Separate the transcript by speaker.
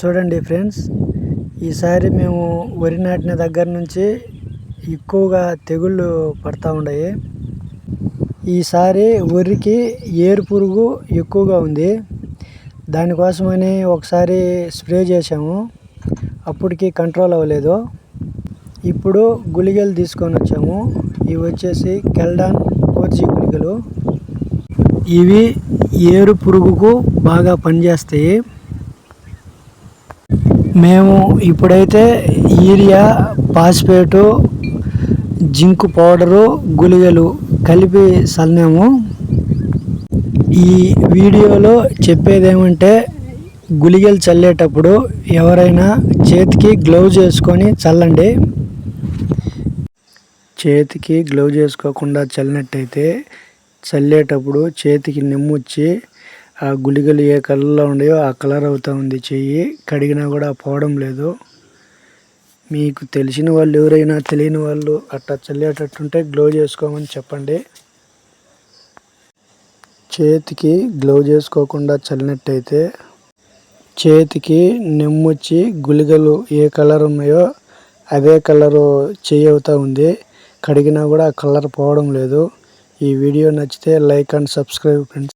Speaker 1: చూడండి ఫ్రెండ్స్, ఈసారి మేము వరి నాటిన దగ్గర నుంచి ఎక్కువగా తెగుళ్ళు పడతా ఉన్నాయి. ఈసారి వరికి ఏరు పురుగు ఎక్కువగా ఉంది. దానికోసమని ఒకసారి స్ప్రే చేసాము, అప్పటికి కంట్రోల్ అవ్వలేదు. ఇప్పుడు గుళికలు తీసుకొని వచ్చాము. ఇవి వచ్చేసి కెల్డాన్ 4G గుళికలు. ఇవి ఏరు పురుగుకు బాగా పనిచేస్తాయి. మేము ఇప్పుడైతే యూరియా, ఫాస్ఫేటు, జింక్ పౌడరు, గుళికలు కలిపి చల్లాము. ఈ వీడియోలో చెప్పేది ఏమంటే, గుళికలు చల్లేటప్పుడు ఎవరైనా చేతికి గ్లౌజ్ వేసుకొని చల్లండి. చేతికి గ్లౌజ్ వేసుకోకుండా చల్లినట్టయితే చల్లేటప్పుడు చేతికి నిమ్మొచ్చి ఆ గుళికలు ఏ కలర్లో ఉన్నాయో ఆ కలర్ అవుతూ ఉంది. చెయ్యి కడిగినా కూడా పోవడం లేదు. మీకు తెలిసిన వాళ్ళు ఎవరైనా తెలియని వాళ్ళు అట్టా చల్లేటట్టుంటే గ్లౌజ్ వేసుకోమని చెప్పండి. చేతికి గ్లౌజ్ వేసుకోకుండా చల్లినట్టయితే చేతికి నిమ్మొచ్చి గుళికలు ఏ కలర్ ఉన్నాయో అదే కలరు చెయ్యి అవుతూ ఉంది. కడిగినా కూడా ఆ కలర్ పోవడం లేదు. ఈ వీడియో నచ్చితే లైక్ అండ్ సబ్స్క్రైబ్ ఫ్రెండ్స్.